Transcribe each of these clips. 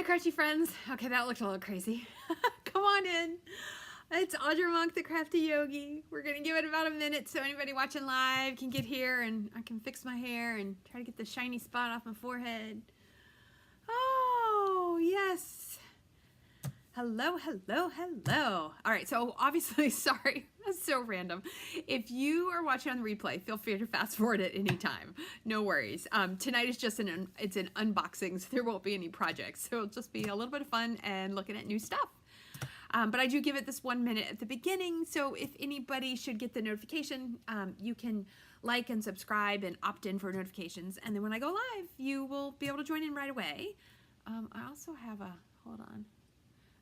Hi, crafty friends. Okay, that looked a little crazy. Come on in. It's Audra Monk, the Crafty Yogi. We're gonna give it about a minute so anybody watching live can get here and I can fix my hair and try to get the shiny spot off my forehead. Oh, yes. Hello, hello, hello. All right, so obviously, sorry, that's so random. If you are watching on the replay, feel free to fast forward at any time. No worries. Tonight is just an unboxing, so there won't be any projects. So it'll just be a little bit of fun and looking at new stuff. But I do give it this 1 minute at the beginning, so if anybody should get the notification, you can like and subscribe and opt in for notifications, and then when I go live, you will be able to join in right away. I also have a, hold on.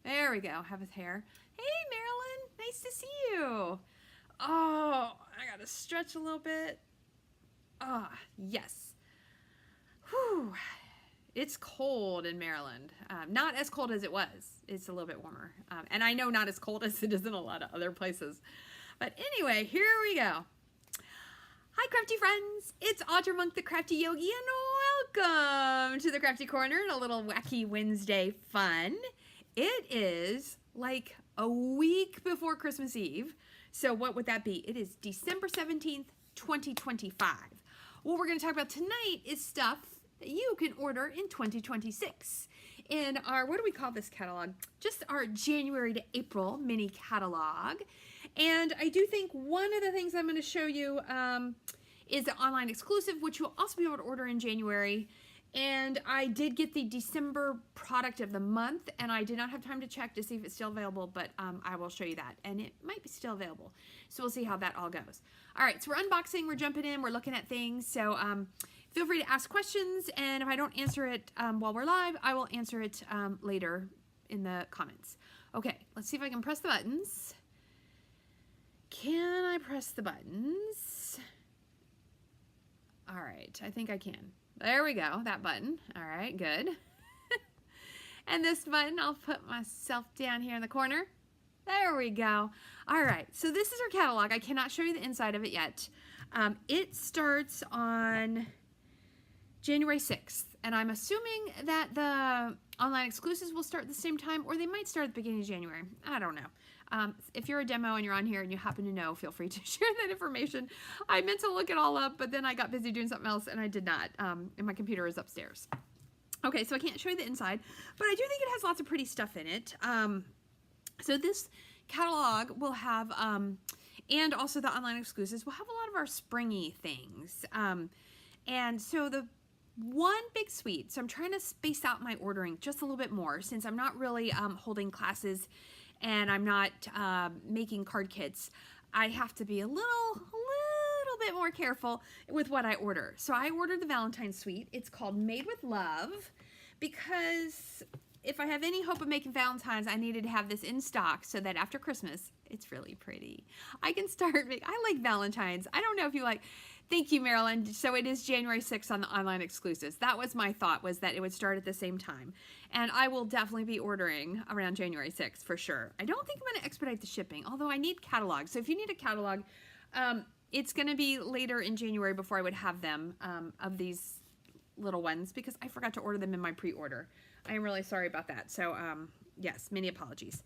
There we go, have his hair. Hey, Marilyn, nice to see you. Oh, I gotta stretch a little bit. Ah, yes. Whew. It's cold in Maryland. Not as cold as it was. It's a little bit warmer. And I know not as cold as it is in a lot of other places. But anyway, here we go. Hi, crafty friends. It's Audra Monk, the Crafty Yogi, and welcome to the Crafty Corner and a little wacky Wednesday fun. It is like a week before Christmas Eve. So what would that be? It is December 17th, 2025. What we're going to talk about tonight is stuff that you can order in 2026 in our, what do we call this catalog? Just our January to April mini catalog. And I do think one of the things I'm going to show you is the online exclusive, which you'll also be able to order in January. And I did get the December product of the month, and I did not have time to check to see if it's still available, but I will show you that, and it might be still available. So we'll see how that all goes. All right, so we're unboxing, we're jumping in, we're looking at things, so feel free to ask questions, and if I don't answer it while we're live, I will answer it later in the comments. Okay, let's see if I can press the buttons. Can I press the buttons? All right, I think I can. There we go, that button. All right, good. And this button, I'll put myself down here in the corner. There we go. All right, so this is our catalog. I cannot show you the inside of it yet. It starts on January 6th, and I'm assuming that the online exclusives will start at the same time, or they might start at the beginning of January. I don't know. If you're a demo and you're on here and you happen to know, feel free to share that information. I meant to look it all up, but then I got busy doing something else and I did not. And my computer is upstairs. Okay, so I can't show you the inside, but I do think it has lots of pretty stuff in it. So this catalog will have, and also the online exclusives, will have a lot of our springy things. And so the one big suite, so I'm trying to space out my ordering just a little bit more since I'm not really holding classes and I'm not making card kits. I have to be a little bit more careful with what I order. So I ordered the Valentine's suite. It's called Made with Love because if I have any hope of making Valentine's, I needed to have this in stock so that after Christmas, it's really pretty. I can start making, I like Valentine's. I don't know if you like, thank you, Marilyn. So it is January 6th on the online exclusives. That was my thought, was that it would start at the same time. And I will definitely be ordering around January 6th for sure. I don't think I'm going to expedite the shipping, although I need catalogs. So if you need a catalog, it's going to be later in January before I would have them of these little ones because I forgot to order them in my pre-order. I am really sorry about that. So yes, many apologies.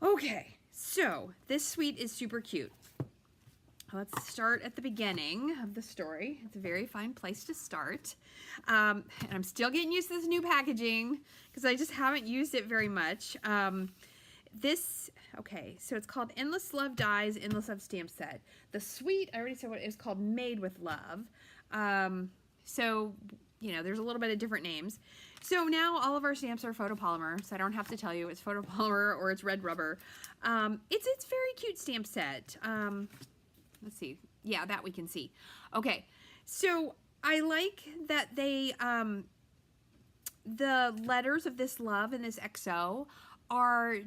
Okay, so this suite is super cute. Let's start at the beginning of the story. It's a very fine place to start. And I'm still getting used to this new packaging because I just haven't used it very much. Okay, so it's called Endless Love Dies, Endless Love Stamp Set. The suite, I already said what it was called, Made with Love. So, you know, there's a little bit of different names. So now all of our stamps are photopolymer, so I don't have to tell you it's photopolymer or it's red rubber. It's very cute stamp set. Let's see. Yeah, that we can see. Okay, so I like that they, the letters of this love and this XO are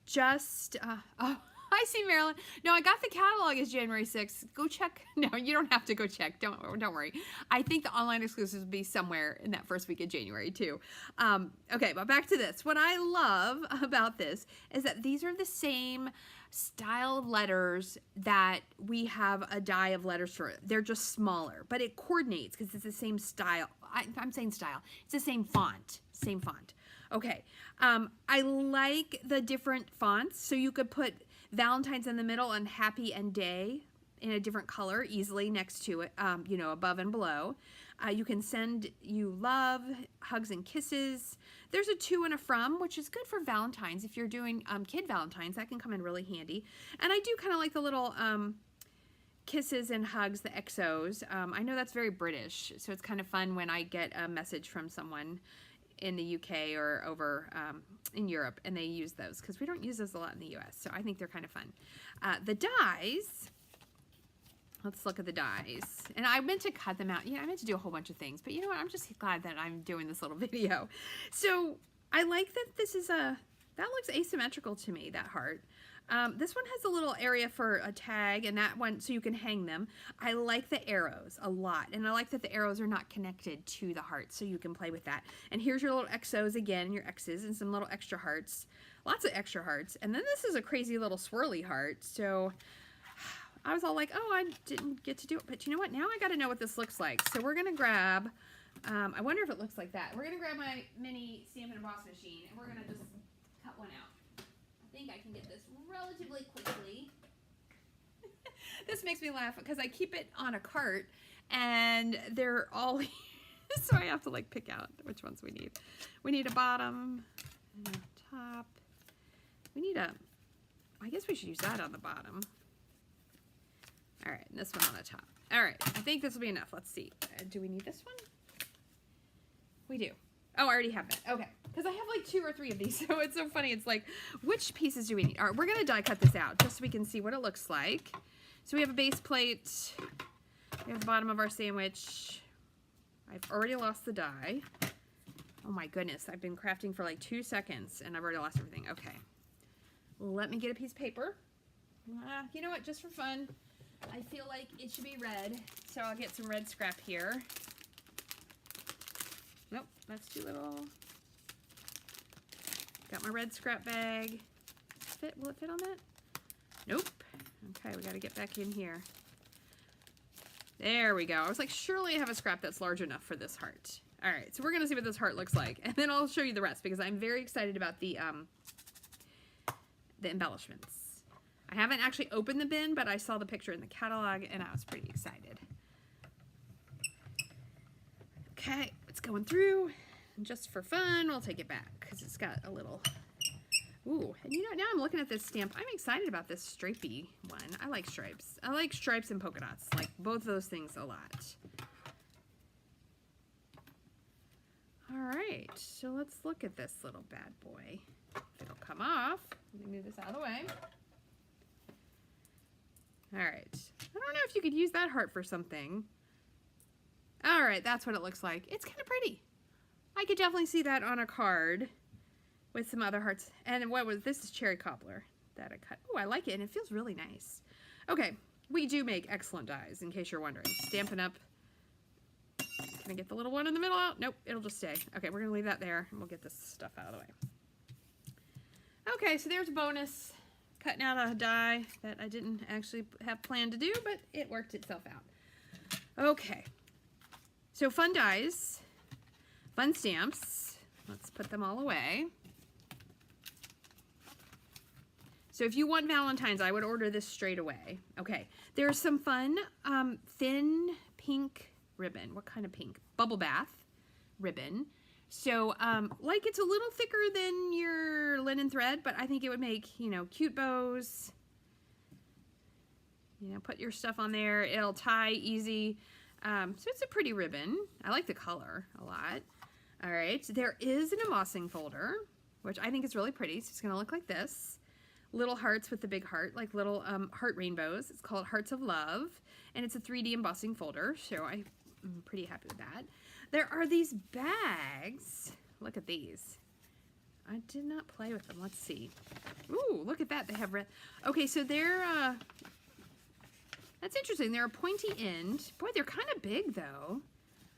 just, oh, I see Marilyn. No, I got the catalog as January 6th. Go check. No, you don't have to go check. Don't worry. I think the online exclusives will be somewhere in that first week of January too. Okay, but back to this. What I love about this is that these are the same style of letters that we have a die of letters for. They're just smaller, but it coordinates because it's the same style. I'm saying style. It's the same font. same font. Okay, I like the different fonts. So you could put Valentine's in the middle and Happy and Day in a different color easily next to it, you know, above and below. You can send you love, hugs and kisses. There's a to and a from, which is good for Valentine's. If you're doing kid Valentine's, that can come in really handy. And I do kind of like the little kisses and hugs, the XOs. I know that's very British, so it's kind of fun when I get a message from someone in the UK or over in Europe and they use those, because we don't use those a lot in the US, so I think they're kind of fun. The dies, let's look at the dies. And I meant to cut them out. Yeah, I meant to do a whole bunch of things, but you know what? I'm just glad that I'm doing this little video. So I like that this is that looks asymmetrical to me, that heart. This one has a little area for a tag, and that one, so you can hang them. I like the arrows a lot, and I like that the arrows are not connected to the heart, so you can play with that. And here's your little XOs again, your X's, and some little extra hearts. Lots of extra hearts. And then this is a crazy little swirly heart, so I was all like, oh, I didn't get to do it. But you know what? Now I got to know what this looks like. So we're going to grab, I wonder if it looks like that. We're going to grab my mini Stampin' Emboss machine, and we're going to just cut one out. I think I can get this relatively quickly. This makes me laugh because I keep it on a cart and they're all so I have to like pick out which ones we need. We need a bottom and a top. We need a, I guess we should use that on the bottom. All right, and this one on the top. All right, I think this will be enough. Let's see. Do we need this one? We do. Oh, I already have that. Okay. Because I have like 2 or 3 of these, so it's so funny. It's like, which pieces do we need? All right, we're going to die cut this out just so we can see what it looks like. So we have a base plate. We have the bottom of our sandwich. I've already lost the die. Oh my goodness. I've been crafting for like 2 seconds, and I've already lost everything. Okay. Let me get a piece of paper. You know what? Just for fun, I feel like it should be red, so I'll get some red scrap here. Nope, that's too little. Got my red scrap bag. Fit? Will it fit on that? Nope. Okay, we got to get back in here. There we go. I was like, surely I have a scrap that's large enough for this heart. All right, so we're going to see what this heart looks like, and then I'll show you the rest because I'm very excited about the embellishments. I haven't actually opened the bin, but I saw the picture in the catalog, and I was pretty excited. Okay, it's going through. And just for fun, we'll take it back because it's got a little... Ooh, and you know, now I'm looking at this stamp. I'm excited about this stripey one. I like stripes. I like stripes and polka dots. Like both of those things a lot. All right, so let's look at this little bad boy. If it'll come off. Let me move this out of the way. All right. I don't know if you could use that heart for something. All right, that's what it looks like. It's kind of pretty. I could definitely see that on a card with some other hearts. And what was this? Is cherry cobbler that I cut. Oh, I like it, and it feels really nice. Okay, we do make excellent dies, in case you're wondering. Stampin' Up. Can I get the little one in the middle out? Nope, it'll just stay. Okay, we're gonna leave that there, and we'll get this stuff out of the way. Okay, so there's a bonus. Cutting out a die that I didn't actually have planned to do, but it worked itself out. Okay. So fun dies, fun stamps. Let's put them all away. So if you want Valentine's, I would order this straight away. Okay, there's some fun thin pink ribbon. What kind of pink? Bubble bath ribbon. So like it's a little thicker than your linen thread, but I think it would make, you know, cute bows. You know, put your stuff on there. It'll tie easy. So it's a pretty ribbon. I like the color a lot. All right, there is an embossing folder, which I think is really pretty. So it's gonna look like this. Little hearts with the big heart, like little heart rainbows. It's called Hearts of Love, and it's a 3D embossing folder, so I'm pretty happy with that. There are these bags. Look at these. I did not play with them. Let's see. Ooh, look at that. They have red. Okay, so they're, that's interesting. They're a pointy end. Boy, they're kind of big, though.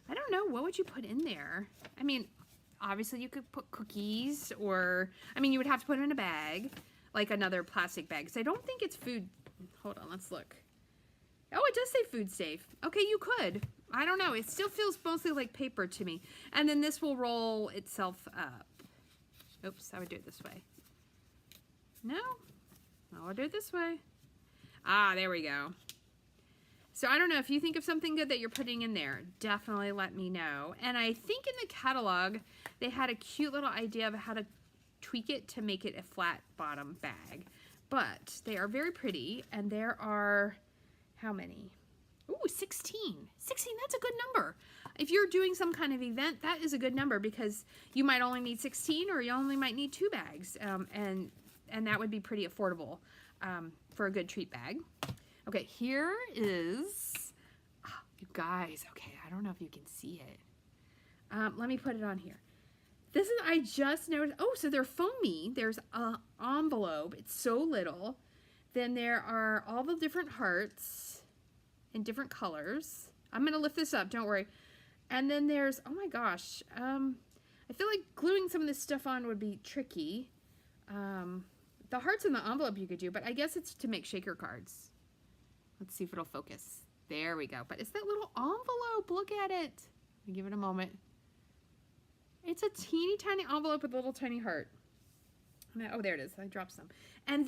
I don't know. What would you put in there? I mean, obviously you could put cookies or, I mean, you would have to put it in a bag, like another plastic bag. Because I don't think it's food. Hold on, let's look. Oh, it does say food safe. Okay, you could. I don't know. It still feels mostly like paper to me. And then this will roll itself up. Oops, I would do it this way. No, I'll do it this way. Ah, there we go. So I don't know, if you think of something good that you're putting in there, definitely let me know. And I think in the catalog, they had a cute little idea of how to tweak it to make it a flat bottom bag. But they are very pretty, and there are, how many? Ooh, 16. 16, that's a good number. If you're doing some kind of event, that is a good number because you might only need 16 or you only might need 2 bags. And that would be pretty affordable for a good treat bag. Okay, here is, you guys, okay, I don't know if you can see it. Let me put it on here. This is, I just noticed, oh, so they're foamy. There's an envelope. It's so little. Then there are all the different hearts in different colors. I'm going to lift this up, don't worry. And then there's, oh my gosh, I feel like gluing some of this stuff on would be tricky. The hearts in the envelope you could do, but I guess it's to make shaker cards. Let's see if it'll focus. There we go. But it's that little envelope. Look at it. Give it a moment. It's a teeny tiny envelope with a little tiny heart. Oh, there it is. I dropped some. And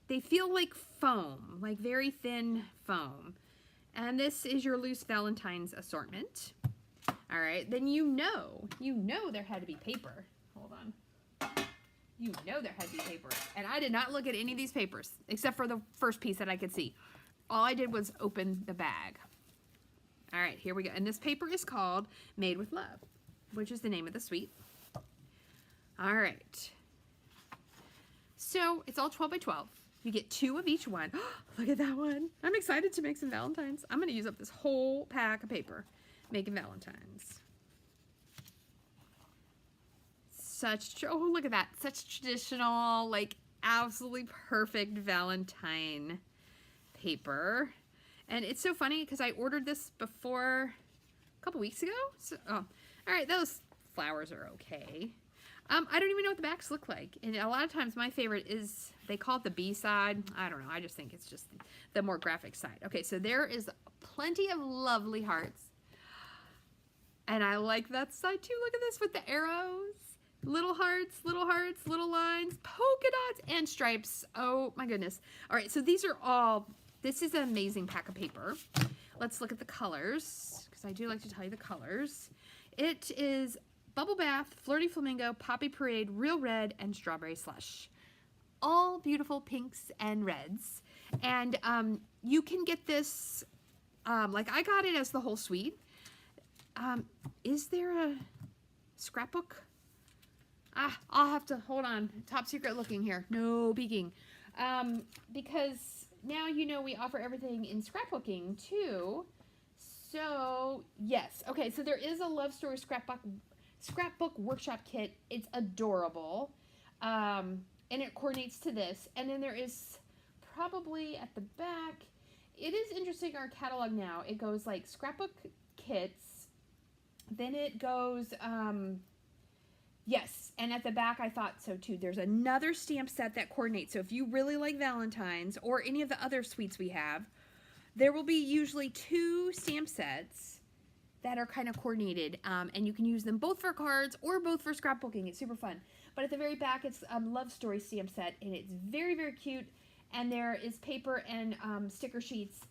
they feel like foam, like very thin foam. And this is your loose Valentine's assortment. All right. Then you know there had to be paper. Hold on. You know there had to be paper. And I did not look at any of these papers, except for the first piece that I could see. All I did was open the bag. All right, here we go. And this paper is called Made with Love, which is the name of the suite. All right. So it's all 12 by 12. You get 2 of each one. Look at that one. I'm excited to make some Valentines. I'm going to use up this whole pack of making Valentines. Oh, look at that. Such traditional, like absolutely perfect Valentine paper. And it's so funny because I ordered this before a couple weeks ago. So, all right, those flowers are okay. I don't even know what the backs look like. And a lot of times my favorite is, they call it the B side. I don't know. I just think it's just the more graphic side. Okay, so there is plenty of lovely hearts. And I like that side too. Look at this with the arrows. Little hearts, little lines, polka dots, and stripes. Oh my goodness. All right, so this is an amazing pack of paper. Let's look at the colors, because I do like to tell you the colors. It is Bubble Bath, Flirty Flamingo, Poppy Parade, Real Red, and Strawberry Slush. All beautiful pinks and reds. And you can get this, like I got it as the whole suite. Is there a scrapbook? I'll have to, hold on, top secret looking here. No peeking. Because now you know we offer everything in scrapbooking too. So, yes. Okay, so there is a Love Story scrapbook workshop kit. It's adorable. And it coordinates to this. And then there is probably at the back, it is interesting, our catalog now. It goes like scrapbook kits. Then it goes, yes, and at the back I thought so too. There's another stamp set that coordinates. So if you really like Valentine's or any of the other suites we have, there will be usually 2 stamp sets that are kind of coordinated. And you can use them both for cards or both for scrapbooking. It's super fun. But at the very back, it's a Love Story stamp set, and it's very, very cute. And there is paper and sticker sheets.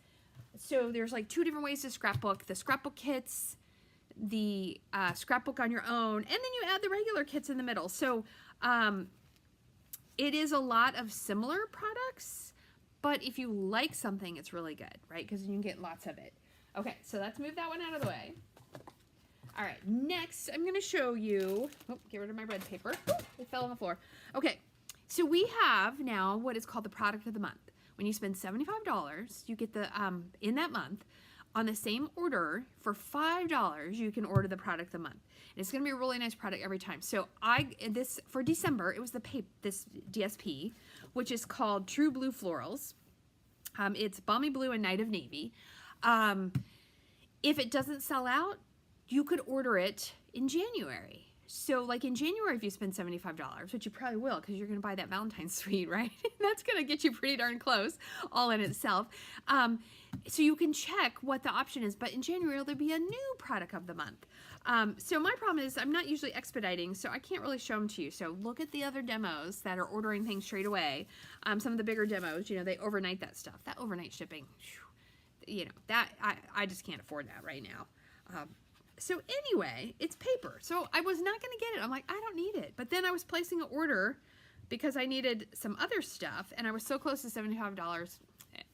So there's like 2 different ways to scrapbook. The scrapbook kits, the scrapbook on your own, and then you add the regular kits in the middle. So it is a lot of similar products, but if you like something, it's really good, right? Because you can get lots of it. Okay, so let's move that one out of the way. All right, next I'm going to show you, get rid of my red paper. It fell on the floor. Okay, so we have now what is called the product of the month. When you spend $75, you get the, in that month, on the same order, for $5, you can order the product of the month. And it's going to be a really nice product every time. So for December, it was this DSP, which is called True Blue Florals. It's Balmy Blue and Night of Navy. If it doesn't sell out, you could order it in January. So like in January, if you spend $75, which you probably will because you're going to buy that Valentine's suite, right? That's going to get you pretty darn close all in itself. So you can check what the option is, but in January, there'll be a new product of the month. So my problem is I'm not usually expediting, so I can't really show them to you. So look at the other demos that are ordering things straight away. Some of the bigger demos, you know, they overnight that stuff. That overnight shipping, you know, that I just can't afford that right now. So anyway, it's paper. So I was not going to get it. I'm like, I don't need it. But then I was placing an order because I needed some other stuff, and I was so close to $75.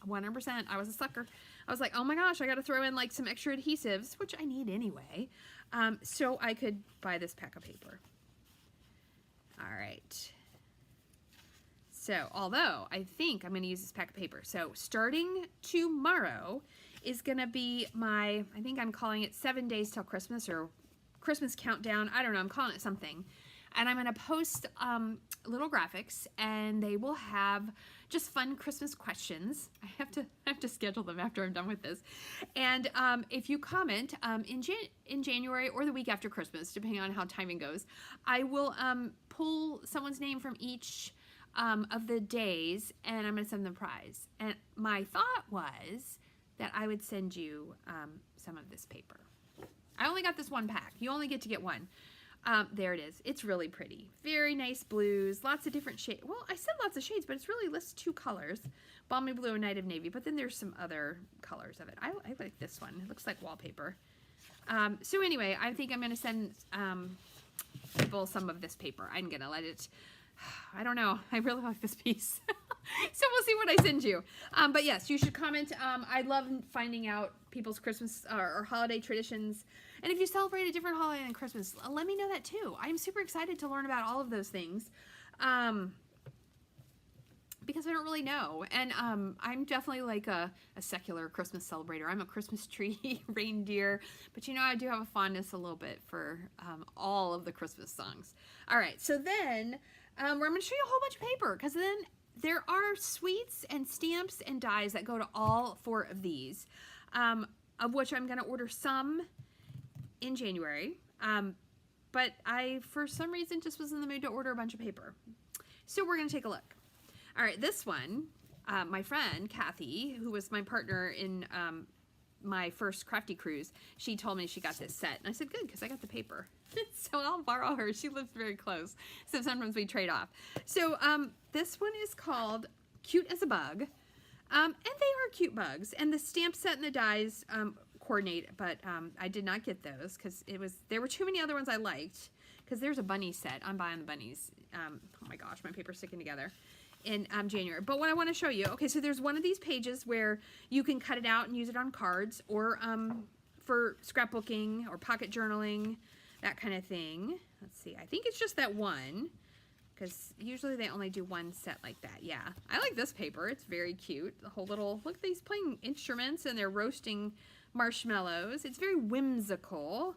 100%. I was a sucker. I was like, oh my gosh, I got to throw in like some extra adhesives, which I need anyway, so I could buy this pack of paper. All right. So although I think I'm going to use this pack of paper. So starting tomorrow is going to be my, I think I'm calling it 7 days till Christmas or Christmas countdown. I don't know. I'm calling it something. And I'm going to post little graphics, and they will have just fun Christmas questions. I have to schedule them after I'm done with this. And if you comment in January or the week after Christmas, depending on how timing goes, I will pull someone's name from each of the days, and I'm going to send them a prize. And my thought was that I would send you some of this paper. I only got this one pack. You only get to get one. There it is. It's really pretty. Very nice blues, lots of different shades. Well, I said lots of shades, but it's really lists 2 colors, balmy blue and night of navy, but then there's some other colors of it. I like this one. It looks like wallpaper. So anyway, I think I'm going to send people some of this paper. I'm going to let it, I don't know. I really like this piece. So we'll see what I send you. But yes, you should comment. I love finding out people's Christmas or holiday traditions. And if you celebrate a different holiday than Christmas, let me know that too. I'm super excited to learn about all of those things. Because I don't really know. And I'm definitely like a secular Christmas celebrator. I'm a Christmas tree reindeer. But you know, I do have a fondness a little bit for all of the Christmas songs. All right, so then we're going to show you a whole bunch of paper. Because then there are sweets and stamps and dies that go to all 4 of these. Of which I'm going to order some in January. But I, for some reason, just was in the mood to order a bunch of paper. So we're going to take a look. All right, this one, my friend, Kathy, who was my partner in my first crafty cruise, she told me she got this set. And I said, good, because I got the paper. So I'll borrow her. She lives very close. So sometimes we trade off. So this one is called Cute as a Bug. And they are cute bugs. And the stamp set and the dies coordinate, but I did not get those because there were too many other ones I liked. Because there's a bunny set. I'm buying the bunnies. Oh my gosh, my paper's sticking together. In January. But what I want to show you, okay, so there's one of these pages where you can cut it out and use it on cards or for scrapbooking or pocket journaling, that kind of thing. Let's see, I think it's just that one because usually they only do one set like that. Yeah, I like this paper. It's very cute. The whole little, look at these playing instruments and they're roasting marshmallows. It's very whimsical.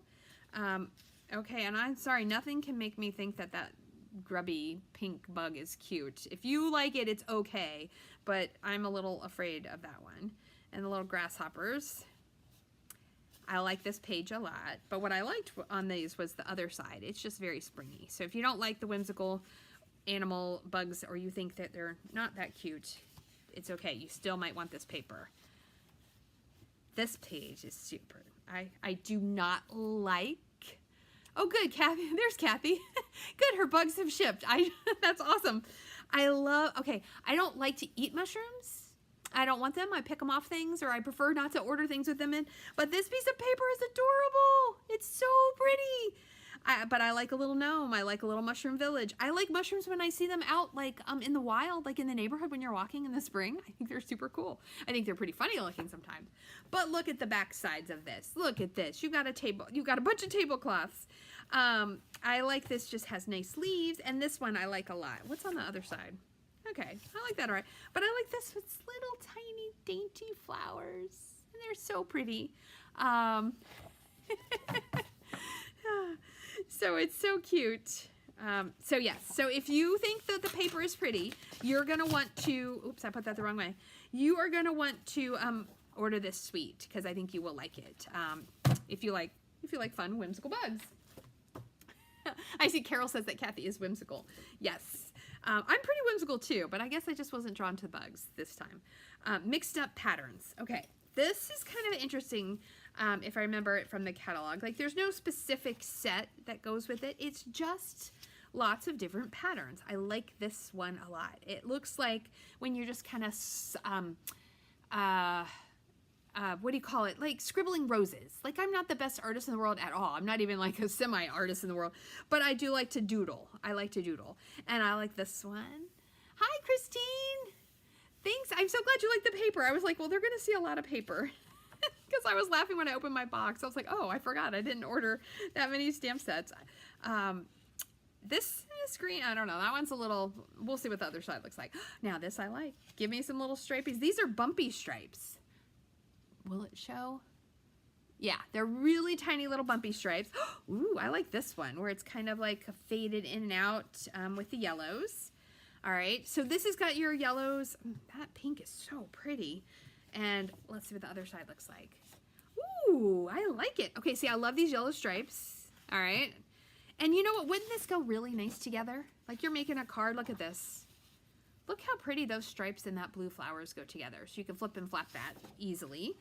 Okay, and I'm sorry, nothing can make me think that grubby pink bug is cute. If you like it, it's okay, but I'm a little afraid of that one. And the little grasshoppers. I like this page a lot, but what I liked on these was the other side. It's just very springy. So if you don't like the whimsical animal bugs or you think that they're not that cute, it's okay. You still might want this paper. This page is super. I do not like. Oh, good, Kathy. There's Kathy. Good, her bugs have shipped. That's awesome. Okay, I don't like to eat mushrooms. I don't want them. I pick them off things, or I prefer not to order things with them in. But this piece of paper is adorable. It's so pretty. But I like a little gnome. I like a little mushroom village. I like mushrooms when I see them out, like in the wild, like in the neighborhood when you're walking in the spring. I think they're super cool. I think they're pretty funny looking sometimes. But look at the back sides of this. Look at this. You've got a table. You've got a bunch of tablecloths. I like this. Just has nice leaves, and this one I like a lot. What's on the other side? Okay, I like that all right. But I like this with little tiny dainty flowers, and they're so pretty. So it's so cute. So yes, so if you think that the paper is pretty, you're gonna want to, oops, I put that the wrong way. You are gonna want to order this suite because I think you will like it. If you like fun whimsical bugs. I see Carol says that Kathy is whimsical. Yes. I'm pretty whimsical too, but I guess I just wasn't drawn to bugs this time. Mixed up patterns. Okay, this is kind of interesting if I remember it from the catalog. Like there's no specific set that goes with it. It's just lots of different patterns. I like this one a lot. It looks like when you're just kind of, what do you call it? Like scribbling roses. Like I'm not the best artist in the world at all. I'm not even like a semi-artist in the world, but I do like to doodle. I like to doodle. And I like this one. Hi, Christine. Thanks. I'm so glad you like the paper. I was like, well, they're going to see a lot of paper. Because I was laughing when I opened my box. I was like, oh, I forgot. I didn't order that many stamp sets. This screen, I don't know. That one's a little, we'll see what the other side looks like. Now this I like. Give me some little stripies. These are bumpy stripes. Will it show? Yeah, they're really tiny little bumpy stripes. Ooh, I like this one where it's kind of like faded in and out with the yellows. All right, so this has got your yellows. That pink is so pretty. And let's see what the other side looks like. Ooh, I like it. Okay, see, I love these yellow stripes. All right. And you know what? Wouldn't this go really nice together? Like you're making a card. Look at this. Look how pretty those stripes and that blue flowers go together. So you can flip and flap that easily.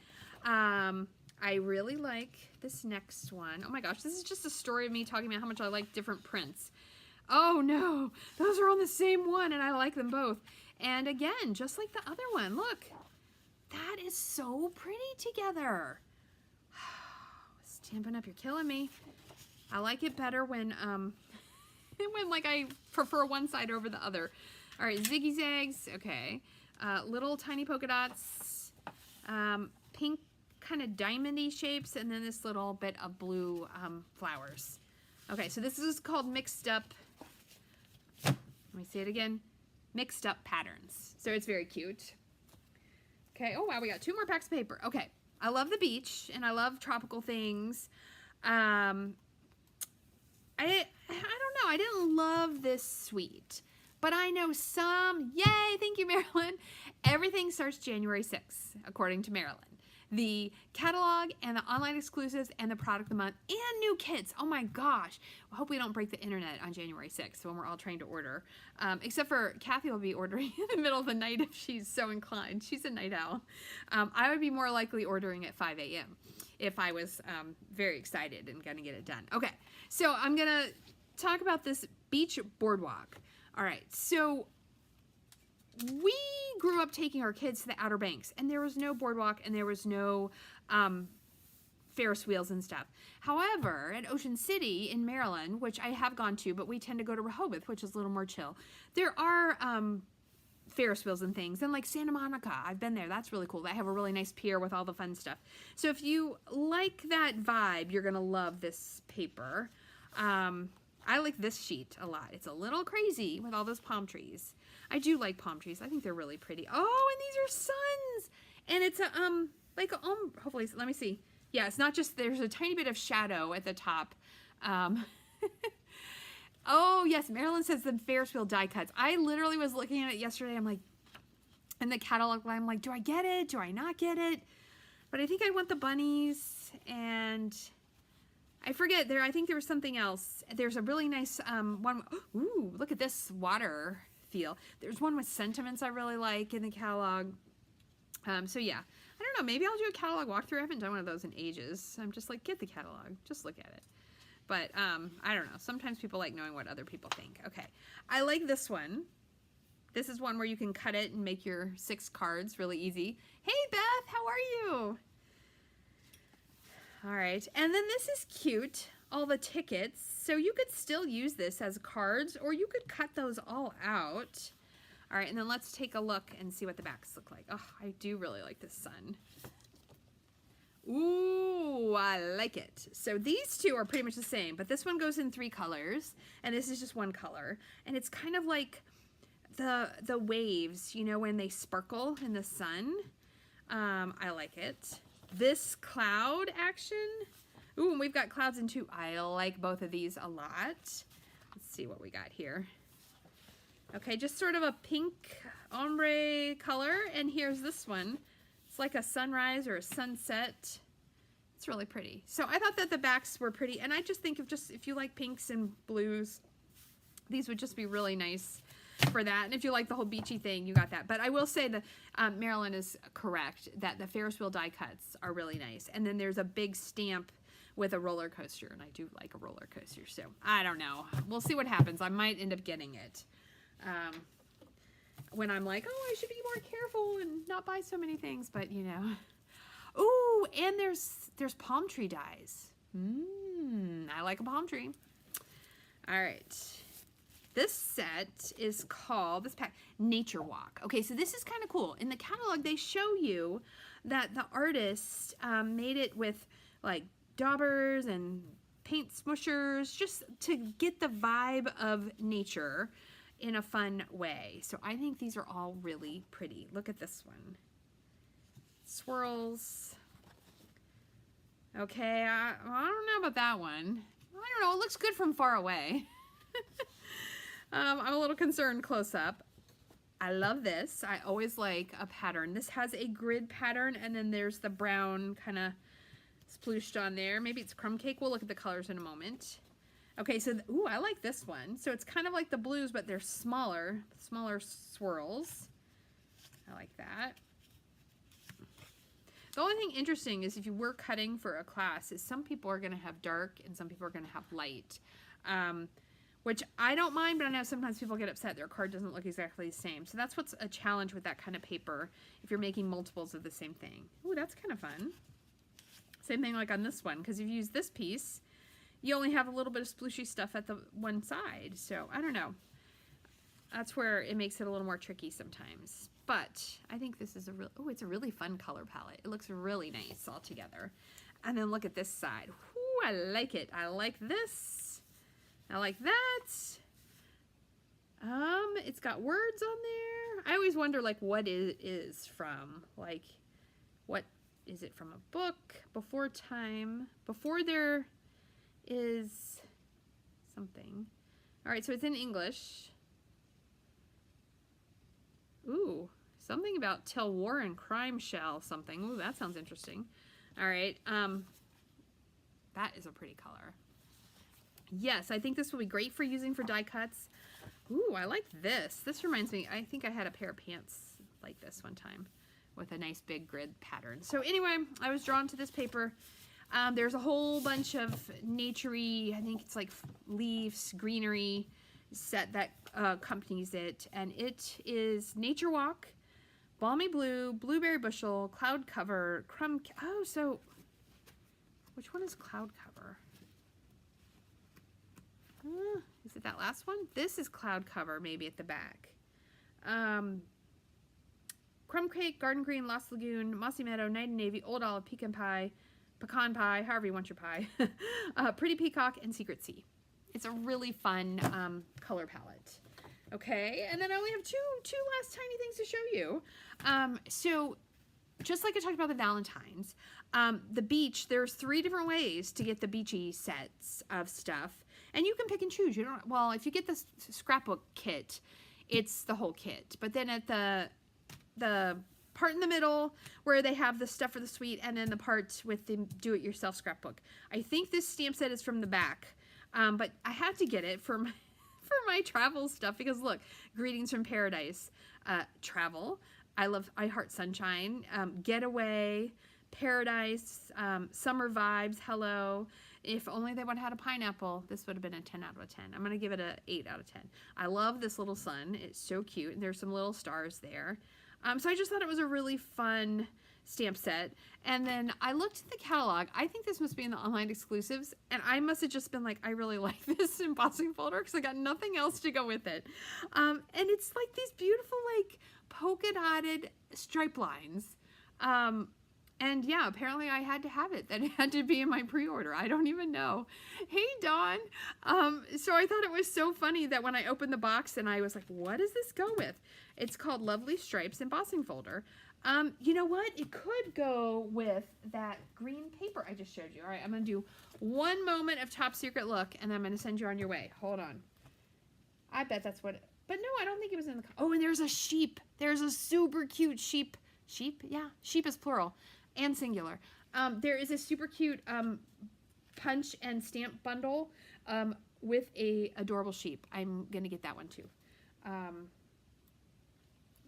I really like this next one. Oh my gosh, this is just a story of me talking about how much I like different prints. Oh no, those are on the same one and I like them both. And again, just like the other one, look. That is so pretty together. Stampin' Up, you're killing me. I like it better when like I prefer one side over the other. All right, ziggy zags. Okay, little tiny polka dots, pink kind of diamondy shapes, and then this little bit of blue flowers. Okay, so this is called mixed up. Let me say it again. Mixed up patterns. So it's very cute. Okay, oh wow, we got 2 more packs of paper. Okay, I love the beach and I love tropical things. I don't know, I didn't love this suite, but I know some, yay, thank you, Marilyn. Everything starts January 6th, according to Marilyn. The catalog and the online exclusives and the product of the month and new kits. Oh my gosh. I hope we don't break the internet on January 6th when we're all trying to order. Except for Kathy will be ordering in the middle of the night if she's so inclined. She's a night owl. I would be more likely ordering at 5 a.m. if I was very excited and going to get it done. Okay, so I'm going to talk about this beach boardwalk. All right, so we grew up taking our kids to the Outer Banks, and there was no boardwalk, and there was no Ferris wheels and stuff. However, at Ocean City in Maryland, which I have gone to, but we tend to go to Rehoboth, which is a little more chill, there are Ferris wheels and things. And like Santa Monica, I've been there. That's really cool. They have a really nice pier with all the fun stuff. So if you like that vibe, you're going to love this paper. I like this sheet a lot. It's a little crazy with all those palm trees. I do like palm trees. I think they're really pretty. Oh, and these are suns. And it's a, like, hopefully, let me see. Yeah, it's not just, there's a tiny bit of shadow at the top. Oh, yes, Marilyn says the Ferris wheel die cuts. I literally was looking at it yesterday. I'm like, in the catalog, I'm like, do I get it? Do I not get it? But I think I want the bunnies, and I forget, I think there was something else. There's a really nice one. Ooh, look at this water feel. There's one with sentiments I really like in the catalog. So yeah, I don't know, maybe I'll do a catalog walkthrough. I haven't done one of those in ages. I'm just like, get the catalog, just look at it. But I don't know, sometimes people like knowing what other people think. Okay, I like this one. This is one where you can cut it and make your 6 cards really easy. Hey Beth, how are you? All right, and then this is cute, all the tickets. So you could still use this as cards, or you could cut those all out. All right, and then let's take a look and see what the backs look like. Oh, I do really like this sun. Ooh, I like it. So these two are pretty much the same, but this one goes in 3 colors, and this is just 1 color. And it's kind of like the waves, you know, when they sparkle in the sun. I like it. This cloud action. Ooh, and we've got clouds in 2. I like both of these a lot. Let's see what we got here. Okay, just sort of a pink ombre color. And here's this one. It's like a sunrise or a sunset. It's really pretty. So I thought that the backs were pretty, and I just think if you like pinks and blues, these would just be really nice for that. And if you like the whole beachy thing, you got that. But I will say that Marilyn is correct that the Ferris wheel die cuts are really nice. And then there's a big stamp with a roller coaster, and I do like a roller coaster. So I don't know. We'll see what happens. I might end up getting it. When I'm like, oh, I should be more careful and not buy so many things, but you know. Ooh, and there's palm tree dies. I like a palm tree. All right. This set is called, this pack, Nature Walk. Okay, so this is kind of cool. In the catalog, they show you that the artist made it with like daubers and paint smushers just to get the vibe of nature in a fun way. So I think these are all really pretty. Look at this one. Swirls. Okay, I don't know about that one. I don't know, it looks good from far away. I'm a little concerned close up. I love this. I always like a pattern. This has a grid pattern, and then there's the brown kind of splooshed on there. Maybe it's crumb cake. We'll look at the colors in a moment. Okay, so, ooh, I like this one. So it's kind of like the blues, but they're smaller swirls. I like that. The only thing interesting is if you were cutting for a class is some people are going to have dark and some people are going to have light, which I don't mind, but I know sometimes people get upset their card doesn't look exactly the same. So that's what's a challenge with that kind of paper if you're making multiples of the same thing. Ooh, that's kind of fun. Same thing like on this one, because if you use this piece, you only have a little bit of splooshy stuff at the one side. So I don't know. That's where it makes it a little more tricky sometimes. But I think this is it's a really fun color palette. It looks really nice all together. And then look at this side. Ooh, I like it. I like this. I like that. It's got words on there. I always wonder like what it is from. Like, what is it from a book? Before time. Before there is something. All right, so it's in English. Ooh, something about till war and crime shall something. Ooh, that sounds interesting. All right, that is a pretty color. Yes, I think this will be great for using for die cuts. Ooh, I like this. This reminds me, I think I had a pair of pants like this one time with a nice big grid pattern. So anyway, I was drawn to this paper. There's a whole bunch of naturey, I think it's like leaves, greenery set that accompanies it, and it is Nature Walk, Balmy Blue, Blueberry Bushel, Cloud Cover, so which one is Cloud Cover? Is it that last one? This is Cloud Cover, maybe at the back. Crumb Cake, Garden Green, Lost Lagoon, Mossy Meadow, Night and Navy, Old Olive, pecan pie, however you want your pie, Pretty Peacock, and Secret Sea. It's a really fun color palette. Okay, and then I only have two last tiny things to show you. So just like I talked about the Valentines, the beach, there's 3 different ways to get the beachy sets of stuff. And you can pick and choose. You don't, well, if you get the scrapbook kit, it's the whole kit. But then at the part in the middle where they have the stuff for the suite, and then the part with the do-it-yourself scrapbook. I think this stamp set is from the back. But I had to get it for my travel stuff because look, Greetings from Paradise, travel. I Heart Sunshine, Getaway, Paradise, Summer Vibes, Hello. If only they would have had a pineapple, this would have been a 10 out of 10. I'm going to give it a 8 out of 10. I love this little sun. It's so cute. And there's some little stars there. So I just thought it was a really fun stamp set. And then I looked at the catalog. I think this must be in the online exclusives. And I must have just been like, I really like this embossing folder because I got nothing else to go with it. And it's like these beautiful, like, polka dotted stripe lines. And yeah, apparently I had to have it. That had to be in my pre-order. I don't even know. Hey, Dawn. So I thought it was so funny that when I opened the box and I was like, what does this go with? It's called Lovely Stripes Embossing Folder. You know what? It could go with that green paper I just showed you. All right, I'm going to do one moment of top secret look, and then I'm going to send you on your way. Hold on. I bet that's what... But no, I don't think it was in the... Oh, and there's a sheep. There's a super cute sheep. Sheep? Yeah, sheep is plural and singular. There is a super cute punch and stamp bundle with a adorable sheep. I'm gonna get that one too.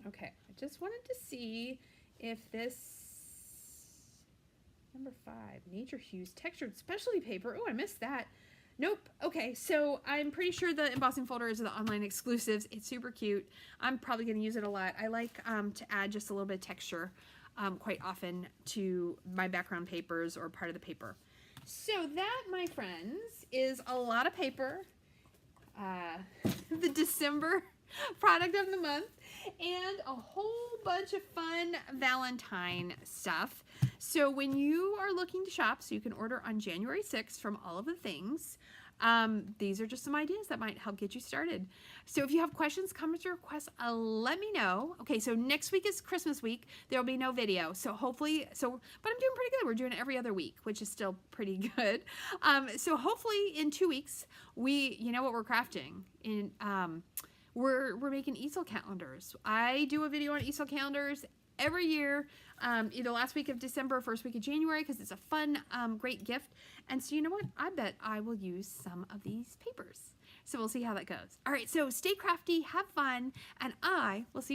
Okay, I just wanted to see if this number 5, Nature Hues textured specialty paper. Oh, I missed that. Nope. Okay, so I'm pretty sure the embossing folder is the online exclusives. It's super cute. I'm probably going to use it a lot. I like to add just a little bit of texture quite often to my background papers or part of the paper. So that, my friends, is a lot of paper. The December product of the month, and a whole bunch of fun Valentine stuff. So when you are looking to shop, so you can order on January 6th from all of the things, these are just some ideas that might help get you started. So if you have questions, comments, or requests, let me know. Okay, so next week is Christmas week. There will be no video. So hopefully, but I'm doing pretty good. We're doing it every other week, which is still pretty good. So hopefully in 2 weeks, you know what we're crafting. We're making easel calendars. I do a video on easel calendars every year, either last week of December or first week of January, because it's a fun, great gift. And so you know what? I bet I will use some of these papers. So we'll see how that goes. All right, so stay crafty, have fun, and I will see you next